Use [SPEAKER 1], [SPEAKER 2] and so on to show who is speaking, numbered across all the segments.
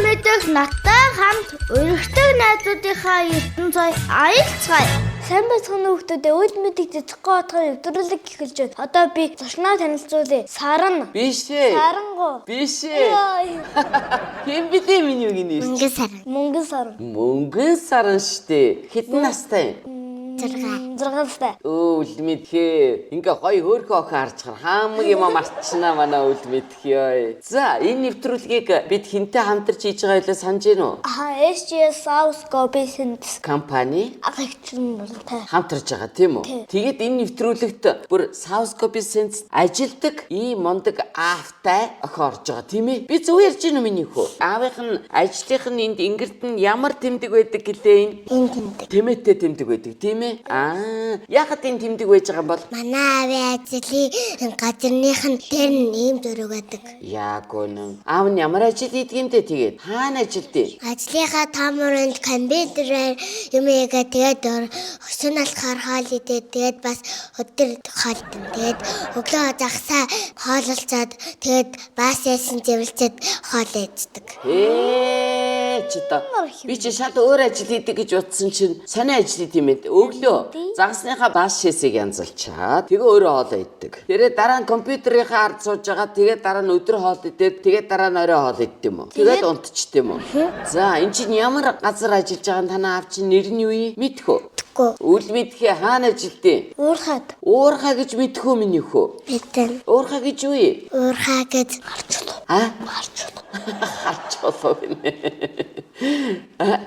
[SPEAKER 1] мэдэх надтай хамт өргөдөг найзуудынхаа ертөнцөд аялцгаая. Сайн бацхан хүүхдүүдээ үйл мэдих цэцэхгүй бодохоор өвдрүүлэг эхэлж байна. Одоо би зочноо танилцуулъя. Саран.
[SPEAKER 2] Биш ээ.
[SPEAKER 1] Сарангу.
[SPEAKER 2] Биш ээ. Хэн бидээ миний үг нэр?
[SPEAKER 1] Мөнгөн саран. Мөнгөн саран.
[SPEAKER 2] Мөнгөн саран штэ. Хэдэн настай?
[SPEAKER 1] 6 настай.
[SPEAKER 2] Үл мэдхээ. Ингээ гоё хөөрхөө охин харж хар хаамаг юм мартчихна манай үл мэдхээ. За, энэ нэвтрүүлгийг бид хинтээ хамтарч хийж байгаа байлаа санаж гин үү?
[SPEAKER 1] SGS South Copies
[SPEAKER 2] компани
[SPEAKER 1] агчрын болтой
[SPEAKER 2] хамтарч байгаа тийм үү? Тэгээд энэ нэвтрүүлэгт бүр South Copies ажилдаг ийм мондөг аавтай охин орж байгаа тийм ээ? Би зөв ярьж гин үү миний хөө? Аавынх нь ажлынх нь энд ингэрд нь ямар тэмдэг байдаг гэлээ энэ?
[SPEAKER 1] Энэ тэмдэг.
[SPEAKER 2] Тэмээтэй тэмдэг байдаг тийм ээ? Яагаад энэ тэмдэг байж байгаа юм бол?
[SPEAKER 1] Манай аавын ажлын газрынх нь тэр нэм зөрөг байдаг.
[SPEAKER 2] Яг үнэн. Аав нь ямар ажил хийдэг юм те тэгээд? Хаана ажилдээ?
[SPEAKER 1] Ажлынхаа таамранд компьютерээр юм яагаа тэгээд өсөн алхаар хоол идээд тэгээд бас өдөр хоолтон. Тэгээд өглөө загсаа хоололцоод тэгээд бас яасан зэвэлцээд хоол иддэг.
[SPEAKER 2] Чи та. Би чи шал өөр ажил хийдэг гэж утсан чинь санаа ажил хийх юм ээ. Өглөө загсныхаа бааш шээсийг янзалчаад тэгээ өөрөө хоол иддэг. Тэгээ дараа нь компьютерийнхаа ард сууж байгаа. Тэгээ дараа нь өдөр хоол идээд тэгээ дараа нь орой хоол иддэг юм уу? Тэгээд унтчихдээ юм уу? За энэ чинь ямар газар ажиллаж байгаа нь танаа аав чинь нэр нь юу юм? Мэдэх үү? Үл мэдхээ хаана ажилдээ? Уурхаад. Уурхаа гэж мэдэх үү миний хөө?
[SPEAKER 1] Мэдэн.
[SPEAKER 2] Уурхаа гэж юу юм?
[SPEAKER 1] Уурхаа гэж гарчлаа.
[SPEAKER 2] Гарчлаа. Гарчлаа гинэ.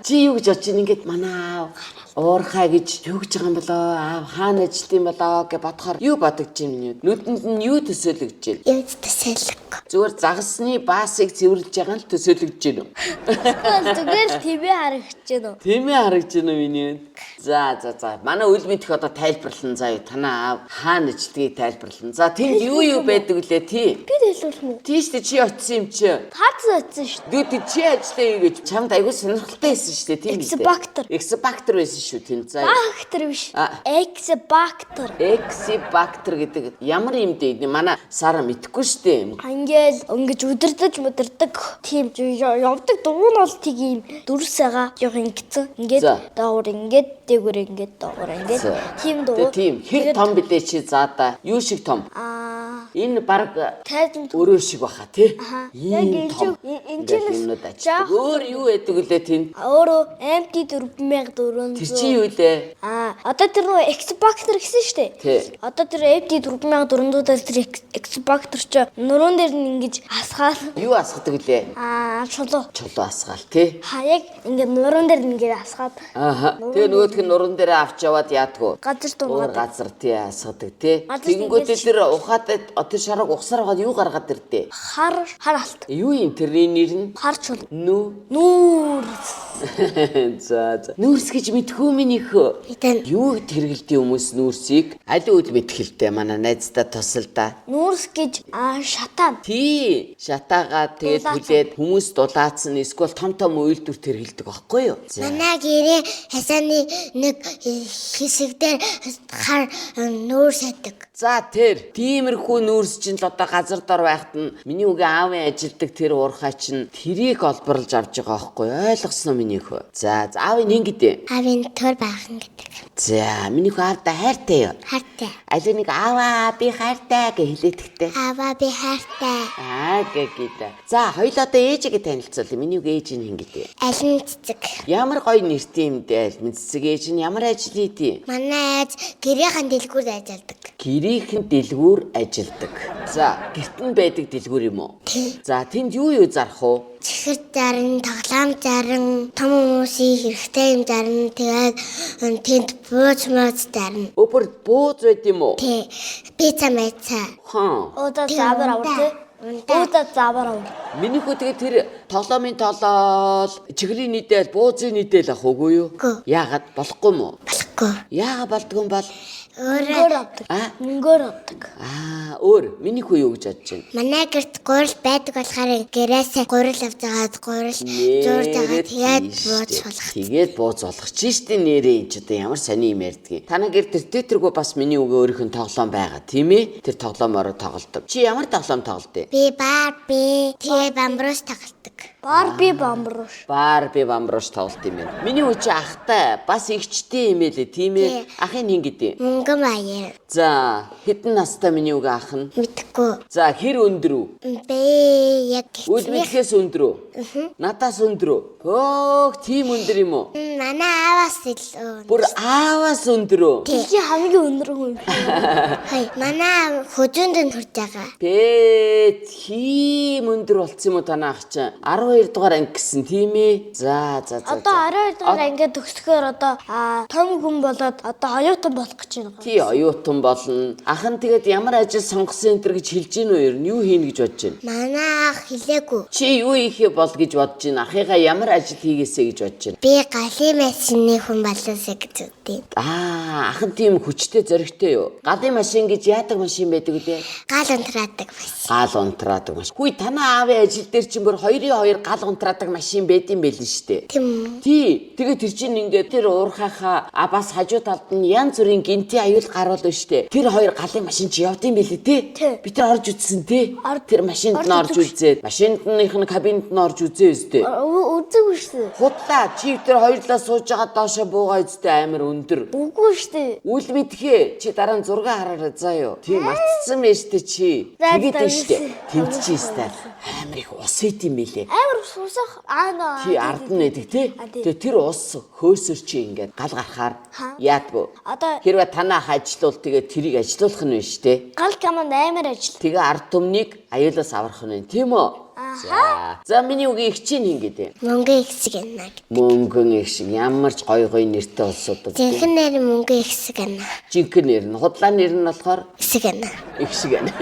[SPEAKER 2] Чи юу гэж очив ингээд манаа уурхаа гэж юу гэж байгаа юм болоо? Аав хаана ажилт юм болоо гэж бодохоор юу бодогч юм бэ? Нүдэнд нь юу төсөөлөгдөж байна?
[SPEAKER 1] Юу төсөөлөг.
[SPEAKER 2] Зүгээр загасны баасыг цэвэрлж байгаа нь төсөөлөгдөж байна уу?
[SPEAKER 1] Зүгээр тэмээ харагдаж байна уу?
[SPEAKER 2] Тэмээ харагдаж байна уу миний? За. Манай үл мэдэх одоо тайлбарлан заяа танаа аав хаана ажилтгийг тайлбарлан. За тэнд юу байдаг вүлээ тий?
[SPEAKER 1] Би тайлбарлах уу?
[SPEAKER 2] Тийш чи очсон юм чи.
[SPEAKER 1] Таац очсон шүү дээ.
[SPEAKER 2] Дүүд чи ажиллаа юу гэж чамд айгуу сонирхолтой байсан шүү дээ тийм үү? Эксбактер байсан шүү тийм заяа.
[SPEAKER 1] Бактер биш.
[SPEAKER 2] Эксбактер гэдэг ямар юм дээ? Манай сараа мэдэхгүй шүү дээ.
[SPEAKER 1] Ингээл ингэж удирдах тийм явдаг дуун бол тийм дүрс байгаа. Жоох ингэсэн. Ингээд доогуур ингээд дээгүүр ингээд доогуур ингээд тийм дуу.
[SPEAKER 2] Тийм хэр том билээ чи заада. Юу шиг том? Энэ баг өөрөө шиг баха тий.
[SPEAKER 1] Яг энэ чинь
[SPEAKER 2] өөр юу байдаг үлээ тийм?
[SPEAKER 1] Өөрөө MT4400.
[SPEAKER 2] Тэр чи юу лээ?
[SPEAKER 1] Одоо тэр нөө Xbox гэсэн шүү дээ.
[SPEAKER 2] Тий.
[SPEAKER 1] Одоо тэр MT4400-аас тэр Xbox ч нуруунд дээр нь ингэж асгаал.
[SPEAKER 2] Юу асгадаг үлээ?
[SPEAKER 1] Чулуу.
[SPEAKER 2] Чулуу асгаал тий.
[SPEAKER 1] Яг ингээд нуруунд дээр нь ингэж асгаад.
[SPEAKER 2] Тэгээ нөгөөх нь нуруунд дээр авч яваад яадгүй.
[SPEAKER 1] Газар тунгаад.
[SPEAKER 2] Газар тий асгадаг тий. Тэнгүүтээ тэр ухаад тэр шараг ухсаар гоод юу гаргаад ирдээ?
[SPEAKER 1] Хар алт.
[SPEAKER 2] Юу юм тэрний нэр нь?
[SPEAKER 1] Хар чул.
[SPEAKER 2] Нүүрс. За. Нүүрс гэж мэдхүү минийх. Юу хэрэгэлдэг хүмүүс нүүрсийг? Аль үл мэдхэлтэй манай найздаа тусалдаа.
[SPEAKER 1] Нүүрс гэж шатаа.
[SPEAKER 2] Тий. Шатаагаа тэгээд хүлээд хүмүүс дулаацсан эсвэл том үйлдвэрт хэрэгэлдэг байхгүй юу?
[SPEAKER 1] Манай гэрээ хасааны нэг хэсэгдэр хар нүүрс байдаг.
[SPEAKER 2] За тэр тиймэрхүү нүүрс чинь л одоо газар дор байхад нь миний үгээ аавын ажилдаг тэр уурхай чинь тэрийг олборлж авч байгаа байхгүй ойлгосноо миний хөө. За аавын хэн гэдэг? Аавын төр баахан гэдэг. За миний хөө аавда хайртай юу? Хайртай. Аль нэг ааваа би хайртай гэж хэлээдэгтэй. Ааваа би хайртай. Гэдэг. За хоёул одоо ээжигээ танилцуулъя. Миний үгээ ээж нь хэн гэдэг? Алин цэцэг. Ямар гоё нэртэй юм дээ Алин цэцэг ээж нь ямар ажил хийдэг? Манай ээж гэрийнхэн дэлгүүр ажилладаг. Гэрийнхэн дэлгүүр ажилдаг. За, гэрт нь байдаг дэлгүүр юм уу? За, тэнд юу зарах уу? Чихэр зарн, тоглоом зарн, том хүмүүсийн хэрэгтэй юм зарн, тэгээд тэнд бууз зарн. Өөр бууз байд юм уу? Тий. Пицца мэцэ. Өөдөө забар авах. Өөдөө забар авах. Миний хөө тэгээд тэр тоглоомын толол, чихрийн нийтэл, буузын нийтэл ах үгүй юу? Яагаад болохгүй юм уу? Болохгүй. Яагаад болдгоо бол? Мөнгөөр авдаг. Мөнгөөр авдаг. Өөр миний хүү юу гэж бодож байна? Манай гэрт гурил байдаг болохоор гэрээсээ гурил авч байгаад гурил зурж байгаа тэгээд бууз болгох чинь штэ нэрээ энэ ч одоо ямар сони юм ярьдгийг. Танаа гэр тэртэргүй бас миний үгээ өөрийнх нь тоглоом байгаа тийм ээ? Тэр тоглоомоор тоглодог. Чи ямар тоглоом тоглодог? Би Барби, тэгээ бамбрус тоглодог.
[SPEAKER 3] Барби бамбруш.
[SPEAKER 2] Барби бамбруш тоглолт юм байна. Миний үе чи ахтай бас игчтэй юм ээ тийм ээ. Ахын хин гэдэг.
[SPEAKER 1] Мөнгө маяар.
[SPEAKER 2] За хэдэн настай миний үгээ ах нь?
[SPEAKER 1] Мэдхгүй.
[SPEAKER 2] За хэр өндөр үү?
[SPEAKER 1] Би яг
[SPEAKER 2] Үл мэдхээс өндөр үү? Надаас өндөр үү? Хөөх тийм өндөр юм уу?
[SPEAKER 1] манай ааваас илүү.
[SPEAKER 2] Бүр ааваас өндөр үү?
[SPEAKER 3] Чи хамгийн өндөр хүн.
[SPEAKER 1] Хай манай хөдөөнд нь хүрж байгаа.
[SPEAKER 2] Бэ тийм өндөр болцсон юм уу танаа ах чинь? 12 дугаар анги гэсэн тийм ээ. За.
[SPEAKER 3] Одоо 12 дугаар ангид төгсгөөр одоо том хүн болоод одоо оюутан болох гэж байна.
[SPEAKER 2] Тий оюутан болно. Ах нь тэгээд ямар ажил сонгосон энэ төр гэж хэлж гин үү? Юу хийнэ гэж бодож байна?
[SPEAKER 1] Манай ах хэлээгүй.
[SPEAKER 2] Чи юу хийхээ бол гэж бодож байна? Ахыгаа ямар ажил хийгээсэ гэж бодож байна?
[SPEAKER 1] Би галын машины хүн болоосаа гэж үгүй.
[SPEAKER 2] Ах нь тийм хүчтэй зөрөгтэй юу? Галын машин гэж яадаг машин байдаг үлээ?
[SPEAKER 1] Гал унтраадаг машин.
[SPEAKER 2] Гал унтраадаг машин. Хүй танаа аавын ажил дээр чинь бүр 2-2 гал унтраадаг машин байдсан байл нь штэ.
[SPEAKER 1] Тийм.
[SPEAKER 2] Тий. Тэгээ тэр чинь ингээд тэр уурхаахаа бас хажуу талд нь янз бүрийн гинти аюул гаруул штэ. Тэр 2 галын машин чи явдсан байлээ тий. Би тэр орж үзсэн тий. Тэр машинд нь орж үзээд машиндных нь кабинд нь орж үзээ өстэй.
[SPEAKER 3] Үзээгүй шүү.
[SPEAKER 2] Худлаа чи тэр хоёрлаа сууж байгаа доошо буугаа өстэй амар өндөр.
[SPEAKER 3] Үгүй шүү.
[SPEAKER 2] Үл мэдхээ чи дараа нь зураг хараарай заа юу. Тийм мартцсан байж тээ чи. Тэгээд нь штэ. Тэнд чи өстэй амар их ус ит юм билээ.
[SPEAKER 3] Амар сусах аа.
[SPEAKER 2] Тий ард нь нэдэг тий. Тэгээ тэр ус хөөсөр чи ингээд гал гарахаар яадгүй.
[SPEAKER 3] Одоо
[SPEAKER 2] Хэрвээ танаа ажилуул тэгээ тэрийг ажилуулах нь байна штэ.
[SPEAKER 3] гал каманд амар ажил.
[SPEAKER 2] Тэгээ ард түмнийг аюулаас аврах нь байна тийм үү? За миний үгийн их чинь ингээд.
[SPEAKER 1] Мөнгө ихсэг гэнэ.
[SPEAKER 2] Мөнгөн их шиг ямар ч гой нэртэй улсуудад.
[SPEAKER 1] Жинхэнэ нэр мөнгө ихсэг гэнэ.
[SPEAKER 2] Жинхэнэ нэр нь худлаа нэр нь болохоор
[SPEAKER 1] Ихсэг гэнэ.
[SPEAKER 2] их шиг байна.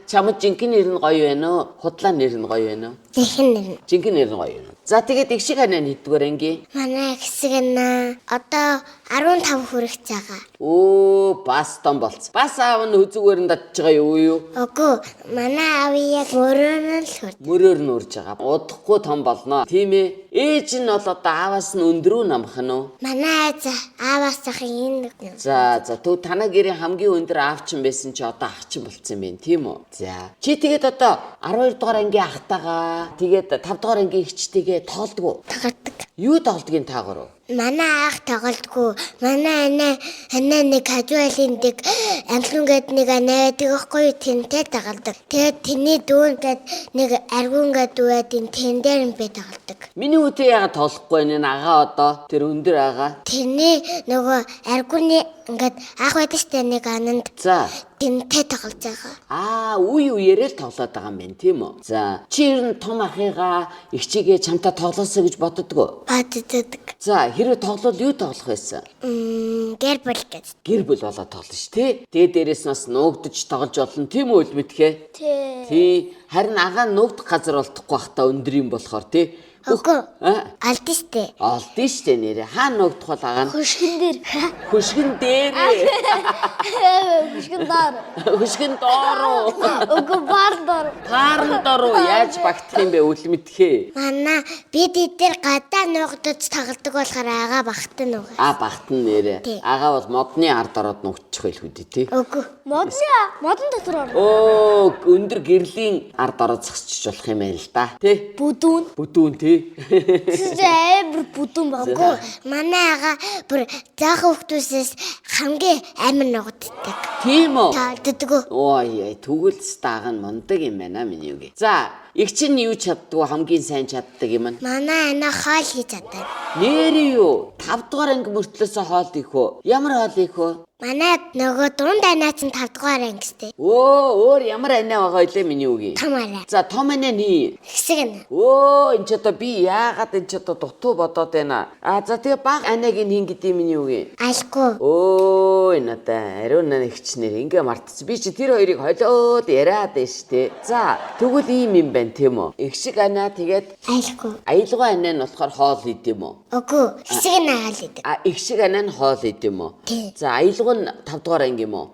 [SPEAKER 2] Чамд жинхэнэ нэр нь гоё байна уу? Худлаа нэр нь гоё байна уу?
[SPEAKER 1] Жинхэнэ нэр.
[SPEAKER 2] Жинхэнэ нэр нь гоё байна. За тэгээд их шиг ханаа нэгдүгээр анги.
[SPEAKER 1] Манай ихсэг гэнэ. Одоо 15 хүрэх байгаа.
[SPEAKER 2] Оо бас том болц. Бас аав нь үзүүгээр нь дадж байгаа юу?
[SPEAKER 1] Үгүй манай аав яг мөрөөр нь л хүрд.
[SPEAKER 2] Мөрөөр нь урж байгаа. Удахгүй том болно. Тийм ээ. Ээж нь бол одоо ааваас нь өндрөө намх нь уу?
[SPEAKER 1] Манай айз ааваас захын энэ.
[SPEAKER 2] За төв танаа гэрийн хамгийн өндөр аавчин байсан чи одоо ахчин болцсон юм байна тийм үү? За чи тэгээд одоо 12 дугаар ангийн ахтайгаа тэгээд 5 дугаар ангийн ихчтэйгээ тоолдгоо.
[SPEAKER 1] Тоглодог.
[SPEAKER 2] Юу тоглодгийн таагаар уу?
[SPEAKER 1] Манай ах тоглодгүй. Манай анаа нэг хажууалын дэг амлунгэд нэг анаа тэгэхгүй тэнтэй тоглодог. Тэгээд тэний дүүн гээд нэг аргуунгээд дүүэдийн тэн дээр нь би тоглодог.
[SPEAKER 2] Миний үтэй яагаад тоглохгүй вэ? Агаа одоо тэр өндөр агаа.
[SPEAKER 1] Тэрний нөгөө аргууны ингээд ах байдаг штэ нэг ананд.
[SPEAKER 2] За
[SPEAKER 1] Тэнтэй тоглож байгаа.
[SPEAKER 2] Үе үеэрээ л тоглоод байгаа юм байна тийм үү? За чи ер нь том ахыгаа ихчигээ чамтай тоглоосоо гэж боддгоо.
[SPEAKER 1] Боддог.
[SPEAKER 2] За хэрвээ тоглол юу тоглох байсан?
[SPEAKER 1] Гэр бүл гэж.
[SPEAKER 2] Гэр бүл болоод тоглоно ш тий. Тэгээ дээрэс нь бас нуугдж тоглож болно тийм үү үлмэтхээ? Тий. Харин агаа нуугдах газар болтохгүй бах та өндөр юм болохоор тий.
[SPEAKER 1] Үгүй. Алд штэ.
[SPEAKER 2] Олдсон штэ нэрээ. Хаана нуугдах бол агаа нь?
[SPEAKER 3] Хөшгөн дээр.
[SPEAKER 2] Хөшгөн дээр.
[SPEAKER 3] Хөшгөн доор.
[SPEAKER 2] Хөшгөн доор.
[SPEAKER 3] Үгүй бар доор.
[SPEAKER 2] Харн доор яаж багтах юм бэ үлмэтхээ?
[SPEAKER 1] Манай бид эдгээр гадаа нуугдаж тоглодог болохоор агаа багтана уу?
[SPEAKER 2] Багтана нэрээ. Агаа бол модны ард ороод нуугдчих байлгүй тий.
[SPEAKER 1] Үгүй.
[SPEAKER 3] Модон дотор
[SPEAKER 2] орно. Өндөр гэрлийн ард ороод зогсчих болох юм байна л да. Тий. Бүдүүн тий.
[SPEAKER 3] Амар бүдүүн
[SPEAKER 1] Үгүй. Манай агаа бүр заах хүмүүсээс хамгийн амар нуугддаг.
[SPEAKER 2] Тийм үү?
[SPEAKER 1] Талддаг.
[SPEAKER 2] Ой, тэгвэл стаг нь мундаг юм байна миний үгээ. За, их чинь юу чаддгүй хамгийн сайн чаддаг юм нь?
[SPEAKER 1] Манай анаа хоол хийж чаддаг.
[SPEAKER 2] Нэр юу? 5 дугаар анги мөртлөөсөө хоол их үү? Ямар хоол их үү?
[SPEAKER 1] Манай нөгөө дунд анаа чинь 5 дугаар ангистэй.
[SPEAKER 2] Өөр ямар анаа байгаа илээ миний үгээ.
[SPEAKER 1] Том анаа.
[SPEAKER 2] За, том анаа нь
[SPEAKER 1] Ихсэг анаа.
[SPEAKER 2] энэ ч одоо би яагаад энэ ч одоо дутуу бодоод байна. За тэгээ баг анааг нь хин гэдэг миний үгээ.
[SPEAKER 1] Алгүй.
[SPEAKER 2] Энэ одоо ариун нэгчнэр ингээ мартчих. Би чи тэр хоёрыг холиод яриад байна штэ. За тэгвэл ийм юм байна тийм үү? Их шиг анаа тэгээд
[SPEAKER 1] Алгүй.
[SPEAKER 2] аялгаа анаа нь болохоор хоол ид юм уу?
[SPEAKER 1] Үгүй. Ихсэг анаа хоол идэв.
[SPEAKER 2] Их шиг анаа нь хоол ид юм уу?
[SPEAKER 1] Тий.
[SPEAKER 2] За аялгаа нь 5 дугаар анги юм уу?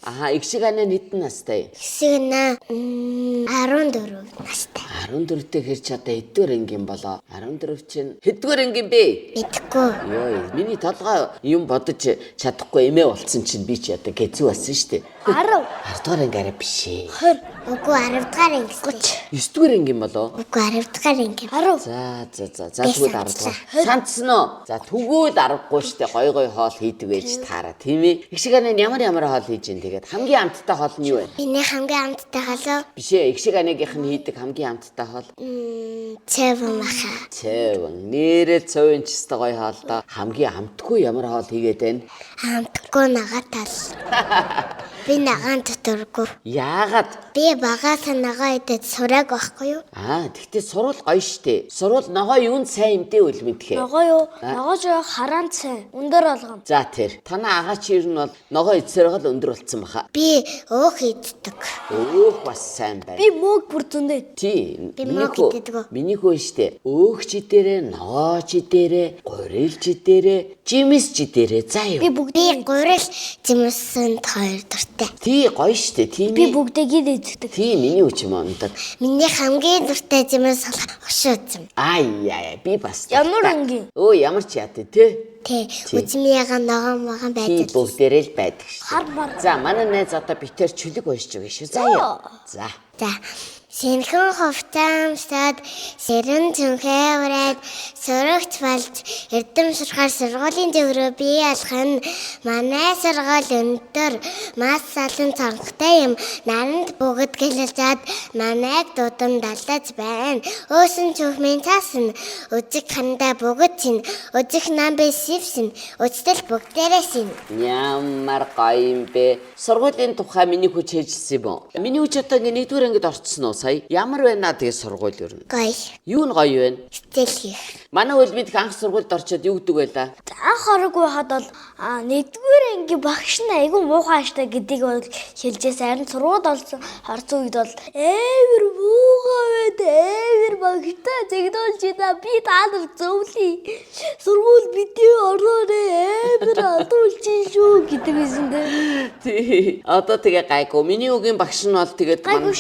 [SPEAKER 2] Аха, их шиг анаа хэдэн настай?
[SPEAKER 1] Хэсэгнэ 14 настай.
[SPEAKER 2] 14-тэй хэрч одоо эдгээр ангийн болоо. 14 чинь хэдгээр ангийн бэ?
[SPEAKER 1] Мэдхгүй.
[SPEAKER 2] Йой, миний толгой юм бодож чадахгүй эмээ болцсон чинь би ч одоо гэзүү болсон шүү дээ.
[SPEAKER 3] 10.
[SPEAKER 2] 10-р анги арай биш ээ.
[SPEAKER 3] 20.
[SPEAKER 1] Үгүй 10 дахь анги.
[SPEAKER 2] 9-р ангийн болоо.
[SPEAKER 1] Үгүй 10 дахь анги.
[SPEAKER 3] 10.
[SPEAKER 2] За тэгвэл 10-р. Сандсан уу? За тэгвэл 10-гүй штэ гой хоол хийдэг байж таараа тийм ээ. Их шиг анаа ямар хоол хийж ин тэгээд хамгийн амттай хоол нь юу вэ?
[SPEAKER 1] Миний хамгийн амттай хоол
[SPEAKER 2] Биш ээ, их шиг анаагийнх нь хийдэг хамгийн амттай хоол.
[SPEAKER 1] цэвэн маха.
[SPEAKER 2] Цэвэн. Нэрээ цэвэн ч өстой гой хоол доо. Хамгийн амтгүй ямар хоол хийгээд байна?
[SPEAKER 1] Амтгүй нагаатал. Би нагаан дотургүй.
[SPEAKER 2] Яагаад?
[SPEAKER 1] Би багаасаа нагаа идээд сураг байхгүй юу?
[SPEAKER 2] Тэгтээ сурвал гоё штэ. Сурвал ногоо юунд сайн юмдээ үл мэдхээ.
[SPEAKER 3] Ногоо юу? Ногоо жоо хараан цай. Өндөр болгоно.
[SPEAKER 2] За тэр. Танаа агаа чир нь бол ногоо идсээр гал өндөр болцсон баха.
[SPEAKER 1] Би өөх иддэг.
[SPEAKER 2] Өөх бас сайн байна.
[SPEAKER 3] Би мөөг бүр зөндөө.
[SPEAKER 2] Тийм.
[SPEAKER 1] Би мог иддэг.
[SPEAKER 2] Миний хөө штэ. Өөх чи дээрээ, ногоо чи дээрээ, гурил чи дээрээ, жимс чи дээрээ. За юу.
[SPEAKER 3] Би бүгд
[SPEAKER 1] Би гурил зэмсэнд 2 дуртай.
[SPEAKER 2] Тий гоё штэ. Тийм.
[SPEAKER 3] би бүгдийг эзэгдэг.
[SPEAKER 2] Тийм миний үчим ондог.
[SPEAKER 1] Миний хамгийн дуртай зэмс хошууцсан.
[SPEAKER 2] Би бас.
[SPEAKER 3] Ямар ангийн?
[SPEAKER 2] Өө ямар ч яа те.
[SPEAKER 1] Тэ үзмияга ногоо могон
[SPEAKER 2] Тий
[SPEAKER 1] байдаг.
[SPEAKER 2] бүгдээрээ л байдаг штэ.
[SPEAKER 3] Хар бар.
[SPEAKER 2] За манай найз одоо битэр чөлөг уншиж өгнө шүү. За юу. За.
[SPEAKER 1] За. Сэнхэн хувцаамсад сэрэн цүнхээ ураад сурагч болж эрдэм сурахаар сургуулийн зөврөө бий алхах нь манай сургууль өндөр мас салан цонхтой юм наранд бүгд гэлэлзаад манайг дудам далдаж байна. Өөсөн чүхмийн цаасан үзэг хандаа бүгд чинь үзэг намбэ сивсэн үзтэл бүгдээрээ син.
[SPEAKER 2] Ямар гоё юм бэ. Сургуулийн тухай миний хүч хэлсэн юм уу? Миний хүч одоо ингээ нэгдүгээр ангид орцсон уу сая? Ямар байна тэгээ сургууль юу?
[SPEAKER 1] Гой.
[SPEAKER 2] Юу нь гоё вэ?
[SPEAKER 1] Сэтгэл хийх.
[SPEAKER 2] Манай хөлбөд анх сургуульд орчоод юу гэдэг байлаа?
[SPEAKER 3] Анх орог байхад бол нэгдүгээр ангийн багш нь айгүй муухай штэ гэдгийг бол хэлжээс харин сургууль олсон харцуу үед бол эвэр муухай байд эвэр багштай зэгдүүлж байна би таанар зөвлөе сургууль бидний орноороо эвэр адуулж шүү гэдэг юм дээ.
[SPEAKER 2] Тий. Одоо тэгээ гайгүй. Миний үгийн багш нь бол тэгээд
[SPEAKER 3] Гайгүй.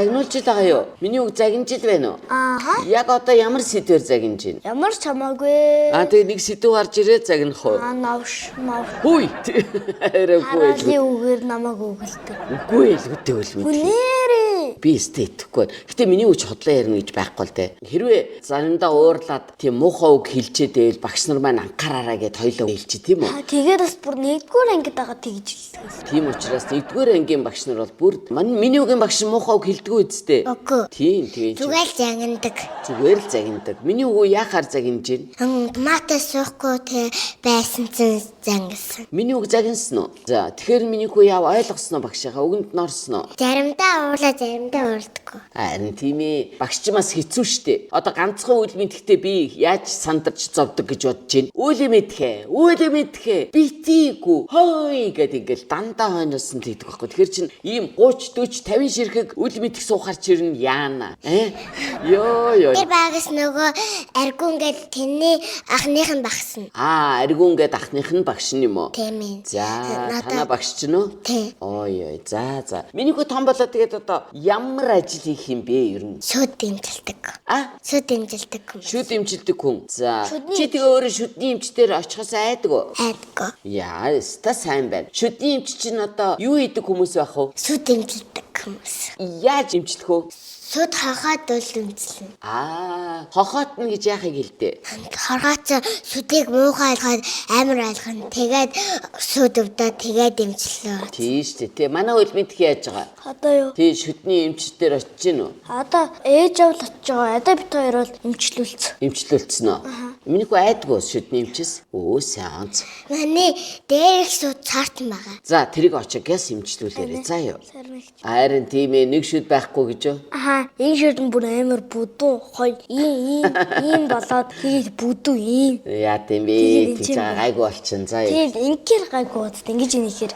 [SPEAKER 2] загнуулж байгаа юу? Миний үг загинжил байна уу?
[SPEAKER 3] Ааха.
[SPEAKER 2] Яг одоо ямар сэдвэр загинж байна?
[SPEAKER 3] Ямар ч хамаагүй.
[SPEAKER 2] Тэгээ нэг сэдв гарч ирээ загнах уу?
[SPEAKER 3] Навш.
[SPEAKER 2] Хүй. Арайгүй.
[SPEAKER 3] Хараалын үгээр намайг үгэлдэг.
[SPEAKER 2] Үгүй л үтэй үл мэд.
[SPEAKER 3] Хүнээрээ.
[SPEAKER 2] Би эстэтгэхгүй. Гэтэ миний үч хотлоо ярина гэж байхгүй л дээ. Хэрвээ заримдаа уурлаад тийм муухай үг хэлчээ дэвэл багш нар маань анхаараараа гэд хоёлоо хэлчих тийм үү?
[SPEAKER 3] Тэгээд бас бүр нэгдүгээр ангид байгаа тэгж хэлдэг.
[SPEAKER 2] Тийм учраас нэгдүгээр ангийн багш нар бол бүр миний үгийн багш муухай үг хэлдэггүй үсттэй.
[SPEAKER 1] Үгүй.
[SPEAKER 2] Тийм тийм.
[SPEAKER 1] Зүгээр л загнадаг.
[SPEAKER 2] Зүгээр л загиндаг. Миний үгүй яахаар загинж байна?
[SPEAKER 1] Томатос суухгүй те байсан чинь зангасан.
[SPEAKER 2] Миний үг загинсан уу? За тэгэхээр миний үгүй яав ойлгосноо багшаа үгэнд нь орсноо.
[SPEAKER 1] Заримдаа уурлаа, заримдаа уурдаггүй.
[SPEAKER 2] Харин тийм ээ. Багш ч бас хэцүү шттэ. Одоо ганцхан үйл мэдхтэй би яаж сандарч зовдөг гэж бодож байна. Үйл мэдхээ. Битийгүү. Хой гэдэг ингээл дандаа хойноос нь тэгдэг байхгүй. Тэгэхээр чин ийм 30 40 50 ширхэг үйл мэдх суухаар чирнэ яана. Йоо.
[SPEAKER 1] Тэр багс нөгөө аргуунгээд тэнний ахных нь багсна.
[SPEAKER 2] Аргуунгээд ахных нь багш нь юм уу?
[SPEAKER 1] Тийм ээ.
[SPEAKER 2] За танаа багш ч нү?
[SPEAKER 1] Тийм.
[SPEAKER 2] Ой. За. Миний хөө том болоо тэгээд одоо ямар ажил хийх юм бэ ер нь?
[SPEAKER 1] Шүд дэмжилдэг. Шүд дэмжилдэг хүн.
[SPEAKER 2] Шүд имжилдэг хүн. За.
[SPEAKER 3] Шүдний
[SPEAKER 2] Чи тэгээ өөрөө шүдний имчтэр очихоос айдаг уу?
[SPEAKER 1] Айдгүй.
[SPEAKER 2] Яа, ста сайн байна. Шүдний имч чинь одоо юу хийдэг хүмүүс байх вэ?
[SPEAKER 1] Шүд дэмжилдэг хүмүүс.
[SPEAKER 2] Яаж имчлэх вэ?
[SPEAKER 1] Шүд хахаад бол дэмжилнэ.
[SPEAKER 2] Хохоот нь гэж яахыг хэлдэг.
[SPEAKER 1] Хоргооч шүдийг муухай ойлгоод амар ойлгоно. Тэгээд шүд өвдөө тэгээд дэмжлээ.
[SPEAKER 2] Тийш тий. Манай хөл мэдх яаж байгаа?
[SPEAKER 3] Одоо юу?
[SPEAKER 2] Тий шүдний имчтэр очиж гин үү?
[SPEAKER 3] Одоо ээж авал очиж байгаа. Одоо бит хоёр бол имчлүүлсэн.
[SPEAKER 2] Имчлүүлсэн үү? Миний хөө айдгүй шүдний имчээс. Сайн онц.
[SPEAKER 1] Манай дээрх шүд цаартан байгаа.
[SPEAKER 2] За тэрийг очиж гэс имчлүүлээрэй. За юу.
[SPEAKER 3] Сармигт.
[SPEAKER 2] Харин тийм ээ нэг шүд байхгүй гэж юу?
[SPEAKER 3] Энэ шүдэн бүр амар бүдүүн хой ийм болоод тэгээд бүдүү ийм.
[SPEAKER 2] Яа тийм бэ? Тэгж гайгүй болчихно. За юу.
[SPEAKER 3] Тэгээд ингээр гайгүй удаа ингэж инехээр.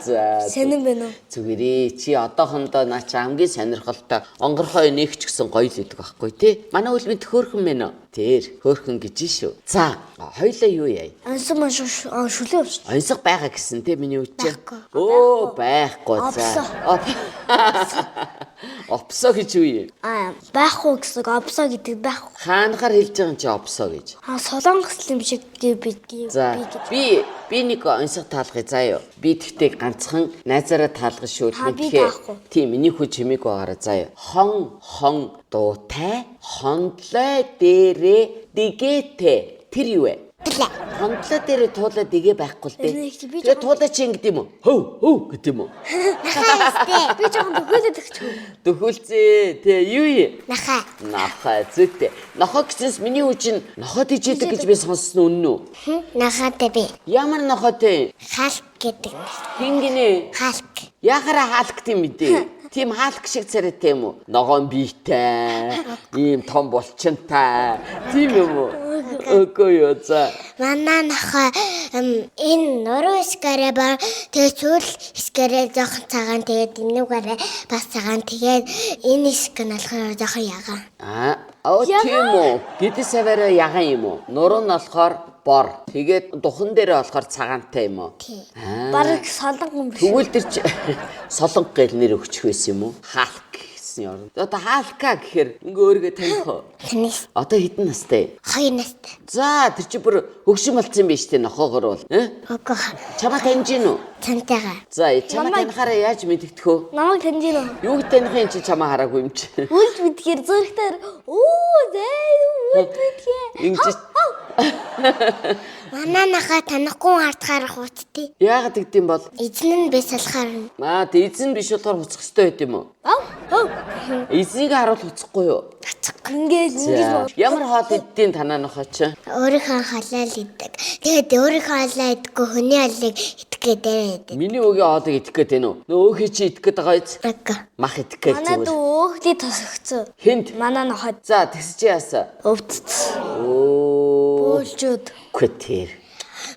[SPEAKER 2] За.
[SPEAKER 3] Сонирн байна уу?
[SPEAKER 2] Зүгээрээ чи одоохондоо наа чи хамгийн сонирхолтой онгорхой нэгч гэсэн гоё л идэг байхгүй тий. Манай хөл мэд хөөрхөн мэн үү? тэр хөөхөн гэж шүү. За, хоёлаа юу яа?
[SPEAKER 3] Ансан маш шүлээ өвч.
[SPEAKER 2] Онцог байгаа гэсэн те миний үчээ.
[SPEAKER 3] Байхгүй.
[SPEAKER 2] Байхгүй. За. Опсо гэж юу юм?
[SPEAKER 3] Байхгүй гэсэн опсо гэдэг байхгүй.
[SPEAKER 2] Хаанахаар хэлж байгаа юм чи опсо гэж.
[SPEAKER 3] Солонгос юм шиг би
[SPEAKER 2] За. Би нэг онцог таалгыг заяа. Би тэгтээ ганцхан найзаараа таалгах шүү. Тийм миний хүү чимээг байгаараа заяа. Хон дуутай хондлой дээрээ дигээтэй. Тэр юу вэ? Хондлой дээрээ туулаа дигээ байхгүй л дээ. Тэгээ туулаа чи ингэдэм юм уу? Хөв гэдэг юм уу?
[SPEAKER 1] Нахаастай.
[SPEAKER 3] Би жоохон төгөөлөд өгч.
[SPEAKER 2] Төхөлцөө. Тэ юу юм?
[SPEAKER 1] Нахаа.
[SPEAKER 2] Зүйтэй. Нохоо гэсэнс миний үчин нохоод ижидэг гэж би сонссон үнэн үү?
[SPEAKER 1] Нахаатай би.
[SPEAKER 2] Ямар нохоотой?
[SPEAKER 1] Халк гэдэг.
[SPEAKER 2] Хин гинэ?
[SPEAKER 1] Халк.
[SPEAKER 2] Яхара хаалт гэм мэдээ. Тийм хаалт шиг царайтай юм уу? Ногоон биетэй, ийм том булчинтай. Тийм юм уу? Окей юу за.
[SPEAKER 1] Манай нохоо энэ нуруу скарэ ба тэгээ сүүл скарэ жоохон цагаан тэгээд энүүгээрээ бас цагаан тэгээд энэ скэ нь болохоор жоохон ягаан.
[SPEAKER 2] Тийм үү? Гэдэс аваараа ягаан юм уу? Нуруу нь болохоор бор. Тэгээд духан дээрээ болохоор цагаантай юм уу?
[SPEAKER 3] Бараг солонго юм биш.
[SPEAKER 2] Тэгвэл тэр солонго гэл нэр өгчих байсан юм уу? Хаалк гэсэн юм. Одоо хаалка гэхээр ингээ өөрийгөө таних уу?
[SPEAKER 1] Танис.
[SPEAKER 2] Одоо хэдэн настай?
[SPEAKER 1] 2 настай.
[SPEAKER 2] За тэр чи бүр хөгшин болцсон юм биш үү нохоогоор бол?
[SPEAKER 1] Үгүй.
[SPEAKER 2] Чамаа таньж гин үү?
[SPEAKER 1] Цантайгаа.
[SPEAKER 2] За чамаа танихаараа яаж мэдэгдэх вэ?
[SPEAKER 3] Намайг таньж гинөө.
[SPEAKER 2] Юу таних юм чи чамаа хараагүй юм чи.
[SPEAKER 3] Үлд мэдгээр зөрөгтөр. Үлд мэдгээ.
[SPEAKER 2] Ингэж
[SPEAKER 1] Манай нахаа танихгүй хартахаар хуцтий.
[SPEAKER 2] яагаад тэгдэм бол?
[SPEAKER 1] Эзэн нь бис салахаар нь.
[SPEAKER 2] Эзэн биш болохоор хуцах хэрэгтэй байт юм уу? Эзнийг харуул хуцахгүй юу?
[SPEAKER 3] Ингээд
[SPEAKER 2] Ямар хоол иддیں танаа нохоо чи?
[SPEAKER 1] Өөрийнхөө халаал идэг. Тэгээд өөрийнхөө халаа идэггүй хүний халыг идэх гэдэг.
[SPEAKER 2] Миний өгийн хоолыг идэх гээд байна уу? Өөхий чи идэх гээд байгаа биз? Мах идэх гээд
[SPEAKER 3] манад
[SPEAKER 2] зүгээр.
[SPEAKER 3] өөхний тосгцоо.
[SPEAKER 2] Хинт?
[SPEAKER 3] Манай ноход
[SPEAKER 2] За тэгсэж яасан?
[SPEAKER 3] өвдц. Бөөлжөд.
[SPEAKER 2] Күтэр.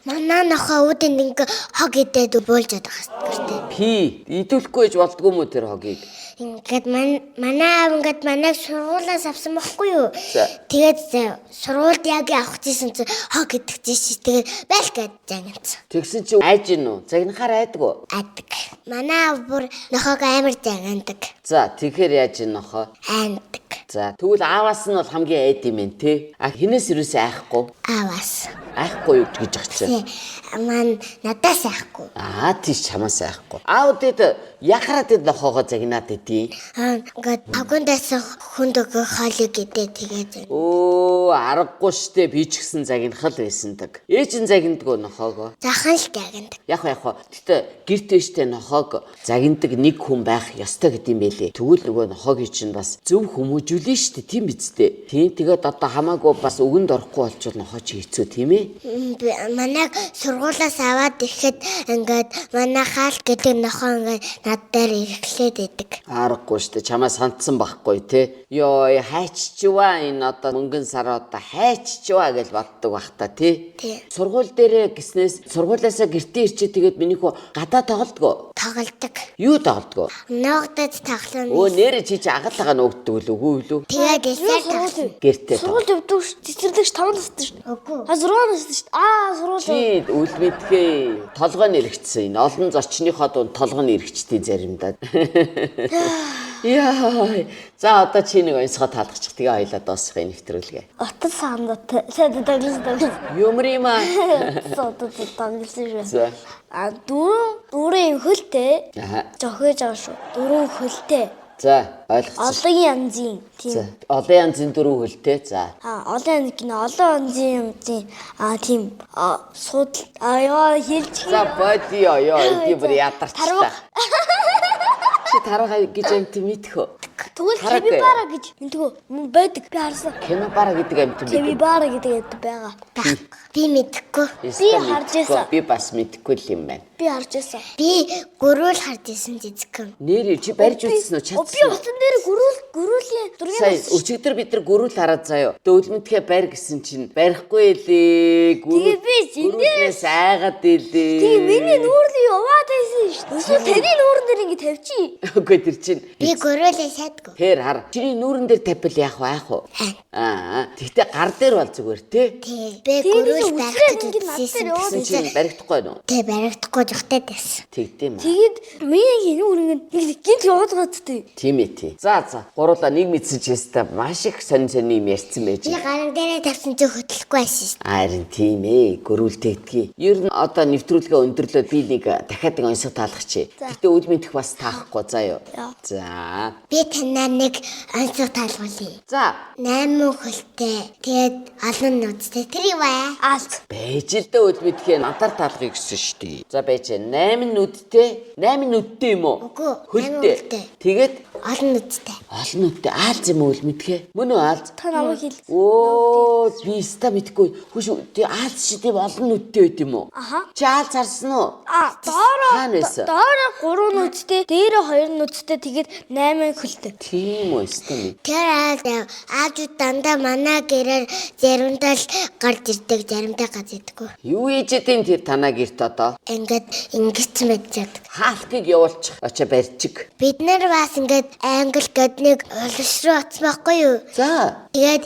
[SPEAKER 1] Манай нохоо үүдэнд ингээ хог идээд бөөлж байгаа хэрэгтэй.
[SPEAKER 2] Пи идүүлэхгүй гэж болдгоо мө тэр хогийг.
[SPEAKER 1] Ингээд манай аав ингээд манайг сургуулаас авсан байхгүй юу?
[SPEAKER 2] За.
[SPEAKER 1] Тэгээд сургуульд яг авах гэсэн чи хог идэгчээш. Тэгээд байл гээд зангинц.
[SPEAKER 2] Тэгсэн чи айж гин үү? Загнахаар айдаг уу?
[SPEAKER 1] Адаг. Манай аав бүр нохоог амар зангиндаг.
[SPEAKER 2] За тэгэхээр яаж гин нохоо?
[SPEAKER 1] Айндаг.
[SPEAKER 2] За тэгвэл ааваас нь бол хамгийн айд юм байна те. Хинээс юусэн айхгүй?
[SPEAKER 1] Ааваас.
[SPEAKER 2] Айхгүй юу гэж байгаа чи.
[SPEAKER 1] Аман надаас айхгүй.
[SPEAKER 2] Тийш чамаас айхгүй. Аудад яхараад ид нохоогоо загнаад идэв.
[SPEAKER 1] Ингээд агундаас хүнд өгөх хоолыг идээ тэгээд.
[SPEAKER 2] Аргагүй штэ би ч гэсэн загнахал байсандаг. Ээж нь загнадаг нохоогоо.
[SPEAKER 1] Захан л загнадаг.
[SPEAKER 2] Яг. Гэтэ гэрт өштэй нохоог загнадаг нэг хүн байх ёстой гэдэм байлээ. Тэгвэл нөгөө нохоогийн чинь бас зөв хүмүүжүүлнэ штэ тийм биз дээ. Тийм тэгээд одоо хамаагүй бас өгөнд орохгүй болчвол нохоо чи хэцүү тийм ээ.
[SPEAKER 1] Манайг сургуулаас аваад ирэхэд ингээд манай хаал гэдэг нохоо ингээд над дээр ирэхлээд идэг.
[SPEAKER 2] Аргагүй штэ чамаа сандсан байхгүй те. Йоо хайччваа энэ одоо мөнгөн сар одоо хайччваа гэж боддог бах та тий. Сургууль дээрээ гиснээс сургуулаасаа гэртээ ирчээ тэгээд миний хүү гадаа тоглодгоо.
[SPEAKER 1] Тоглодог.
[SPEAKER 2] Юу тоглодгоо?
[SPEAKER 1] Ногдод тоглоно.
[SPEAKER 2] Нэрэ чи агаалгаа ногддог үгүй юу?
[SPEAKER 1] Тэгээд эсрэг
[SPEAKER 2] гэртээ.
[SPEAKER 3] Сургууль өвдөг ш. Цэцэрлэгч 5 настай ш.
[SPEAKER 1] Үгүй.
[SPEAKER 3] 6 настай ш. Сургууль.
[SPEAKER 2] Чи үл мэдхээ толгой нэрэгдсэн. Энэ олон зочныхоо дунд толгой нэрэгчтэй заримдаа. Яа. За одоо чи нэг онцгой таалгачих. Тэгээ хоёлаа дуусгах энэ нэвтрүүлгээ.
[SPEAKER 3] Отод саандтай. Сайн даглас.
[SPEAKER 2] Юмрима.
[SPEAKER 3] Даглас.
[SPEAKER 2] За.
[SPEAKER 3] Дөрөв хөлтэй.
[SPEAKER 2] Зохиож
[SPEAKER 3] байгаа шүү. Дөрөв хөлтэй.
[SPEAKER 2] За, ойлгосон.
[SPEAKER 3] Олон янзын
[SPEAKER 2] тийм. Олон янзын дөрөв хөлтэй. За.
[SPEAKER 3] Олон янзын тийм суудал хэлж.
[SPEAKER 2] За, боди эди бүр ядарчтай. Чи тарга гэж амт мэдхөө.
[SPEAKER 3] Тэгвэл капибара гэж мэдгөө байдаг. Би харсан.
[SPEAKER 2] Капибара гэдэг амт мэдээ.
[SPEAKER 3] Капибара гэдэг байгаа.
[SPEAKER 1] Би мэдэхгүй.
[SPEAKER 3] Би харж байсан.
[SPEAKER 2] Би бас мэдэхгүй л юм байна.
[SPEAKER 3] Би харж байсан.
[SPEAKER 1] Би гөрөөл харж исэн жижигхэн.
[SPEAKER 2] Нэр чи барьж үзсэн үү?
[SPEAKER 3] Би
[SPEAKER 2] Чадсан уу?
[SPEAKER 3] утсан дээр гөрүүлийн зургийг
[SPEAKER 2] Сая өчигдөр бид нар гөрүүл хараад заяа. Өлмөдхөө барь гэсэн чинь барихгүй лээ.
[SPEAKER 3] Тэгээ би
[SPEAKER 2] гөрүүлнээс айгаад илээ.
[SPEAKER 3] Тэгээ миний нүүрний яваад байсан шүү дээ. Эсвэл таны нүүрэн дээр ингэ тавьчих.
[SPEAKER 2] Үгүй тэр чинь
[SPEAKER 1] Би гөрөөлээ сайдгүй.
[SPEAKER 2] тэр хар. Чиний нүүрэн дээр тавьбал яах вэ? Тэгтээ гар дээр бол зүгээр те.
[SPEAKER 1] Тий. Би гөрөөл барих гэж үзсэн.
[SPEAKER 2] Гэсэн чинь баригдахгүй юу?
[SPEAKER 1] Тий, баригдахгүй жохтой байсан.
[SPEAKER 2] Тэгдэм үү?
[SPEAKER 3] Тэгээд миний нүүрэн ингэ гинт яваад гадтай.
[SPEAKER 2] Тийм ээ тий. За гуруула нэг мэдсэн ч яста маш их сонь юм ярьсан байж.
[SPEAKER 1] Би гарын дээрээ тавьсан чи хөтлөхгүй байсан шүү.
[SPEAKER 2] Харин тийм ээ, гөрүүлтэйдгий. Ер нь одоо нэвтрүүлгээ өндөрлөөд би нэг дахиад нэг онцгой таалгач. Гэтэ үл мэдэх бас таахгүй заа юу. За.
[SPEAKER 1] Би танаар нэг онцгой таалгуулъя.
[SPEAKER 2] За.
[SPEAKER 1] 8 хөлтэй. Тэгээд олон нүдтэй. Тэр юу вэ?
[SPEAKER 3] Алт.
[SPEAKER 2] Байж л дээ үл мэдхээ надаар таалгыг гэсэн шүү дээ. За байж 8 нүдтэй. 8 нүдтэй юм уу?
[SPEAKER 1] Үгүй.
[SPEAKER 2] Хөлтэй. Тэгээд
[SPEAKER 1] Олон нүдтэй.
[SPEAKER 2] олон нүдтэй аалз юм уу үл мэдхээ? Мөн үү аалз?
[SPEAKER 3] Та намайг хэл.
[SPEAKER 2] Оо, би ста мэдгүй. Хүш тий аалз чи тийм олон нүдтэй байд юм уу?
[SPEAKER 3] Аха.
[SPEAKER 2] Чи аалз харсан уу? Хаана байсан?
[SPEAKER 3] Доороо 3 нүдтэй, дээрээ 2 нүдтэй, тэгээд 8 хөлтэй.
[SPEAKER 2] Тийм үү ста мэд.
[SPEAKER 1] Тэр аажууд дандаа манай гэрээр заримдаа л гарч ирдэг, заримдаа гарч идэггүй.
[SPEAKER 2] Юу ээж тийм тэр танаа гэрт одоо?
[SPEAKER 1] Ингээд ингэж мэдчихэд.
[SPEAKER 2] Хаалхыг явуулчих. Очоо барьчих.
[SPEAKER 1] Бид нар бас ингээд англи гэд нэг улс руу оцсон байхгүй юу?
[SPEAKER 2] За.
[SPEAKER 1] Тэгээд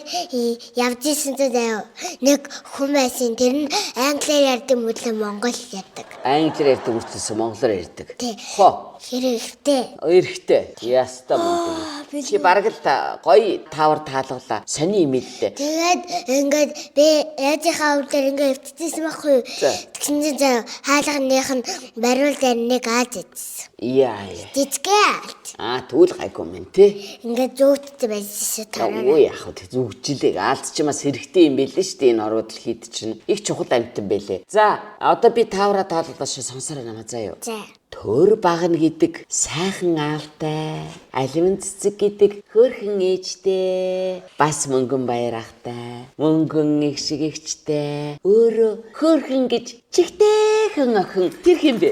[SPEAKER 1] явж исэн заяа нэг хүн байсан. Тэр нь англиар ярьдаг мөртлөө монгол ярьдаг.
[SPEAKER 2] Англиар ярьдаг үртээс монголоор ярьдаг.
[SPEAKER 1] Тий.
[SPEAKER 2] Хоо.
[SPEAKER 1] Хэрэгтэй.
[SPEAKER 2] Эрэгтэй. Яста мөн. Чи бараг л гоё таавар таалгалаа. Сони юм л дээ.
[SPEAKER 1] Тэгээд ингээд би ээжийнхаа өвдөр ингээд өвтчихсэн байхгүй юу? Тэгсэн чинь заяа хаалганых нь баруул дээр нэг ааж идсэн.
[SPEAKER 2] Яа.
[SPEAKER 1] Жижигээ ааж.
[SPEAKER 2] Түүл гайгүй мэн тий.
[SPEAKER 1] Ингээд зүүттэй байсан шүү тараа.
[SPEAKER 2] Оо яах вэ зүгжилэг аалт ч бас хэрэгтэй юм бэлээ шүү дээ энэ орууд дэлхийд чинь их чухал амьтан бэлээ. За одоо би таавраа таалгалаа шиг сонсороо намаа заа юу.
[SPEAKER 1] За.
[SPEAKER 2] Төр багна гэдэг сайхан аавтай, алимн цэцэг гэдэг хөөрхөн ээжтэй, бас мөнгөн баяр ахтай, мөнгөн их шиг эгчтэй, өөрөө хөөрхөн гэж чигтэйхэн охин тэр хэм бэ?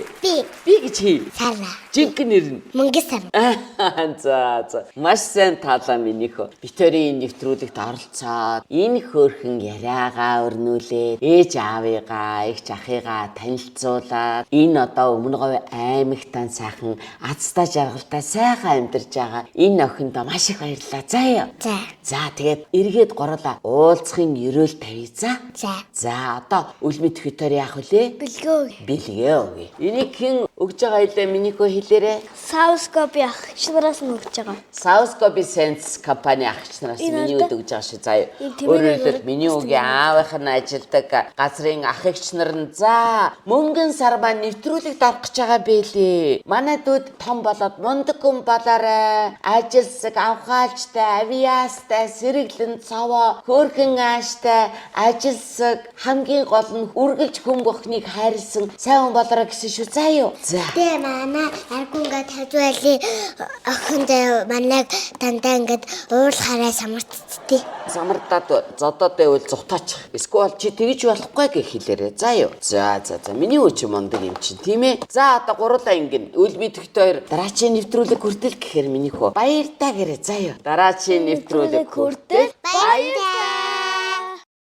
[SPEAKER 2] Би гэж хий.
[SPEAKER 1] Сара.
[SPEAKER 2] Жинхэнэ нэр нь.
[SPEAKER 1] Мөнгө сар.
[SPEAKER 2] За. Маш сайн таалаа минийхөө. Битэрийн нэвтрүүлэгт оролцоод энэ хөөрхөн яриагаа өрнүүлээд ээж аавыгаа, эгч ахыгаа танилцуулаад энэ одоо өмнө говь аймагтан сайхан азтай жаргалтай сайхан амьдарч байгаа энэ охиндоо маш их баярлалаа. Заа. За тэгээд эргээд гурлаа уулзахын ерөөл тавья. За одоо үл мэд хөтөр яах вэ?
[SPEAKER 3] Бэлгөө.
[SPEAKER 2] Бэлгээ өгье. Энийг хэн өгж байгаа илээ минийхөө хэлээрээ?
[SPEAKER 3] Саускоби ах чинараас нь өгч байгаа.
[SPEAKER 2] Саускоби Sense компани агч нараас миний өд өгж байгаа шүү заа. Өөрөөр миний үгийн аавынх нь ажилдаг газрын ах эгч нар нь за мөнгөн сар ба нэвтрүүлэгт орох гэж байгаа бэлээ. Манай дүүд том болоод мундаг хүн болоорой. Ажилсаг, авхаалжтай, авиастай, сэрэглэн цовоо, хөөрхөн ааштай, ажилсаг, хамгийн гол нь үргэлж хүн бохныг хайрлсан сайн хүн болоорой гэсэн шүү заа юу. За.
[SPEAKER 1] Тэ манай аргунгаа тавьж байли охин заяа манайг дандаа ингээд уурлахаараа самартчихдээ.
[SPEAKER 2] Самардаад зодоод байвал зутаачих. Эсвэл чи тэгж болохгүй гэх хэлээрээ. За юу. За. Миний үуч мондөг юм чинь тийм ээ. За одоо гурлаа ингэн үл мэдхтэй хоёр дараачийн нэвтрүүлэг хүртэл гэхээр минийхөө баяр та гэрээ. За юу. Дараачийн нэвтрүүлэг хүртэл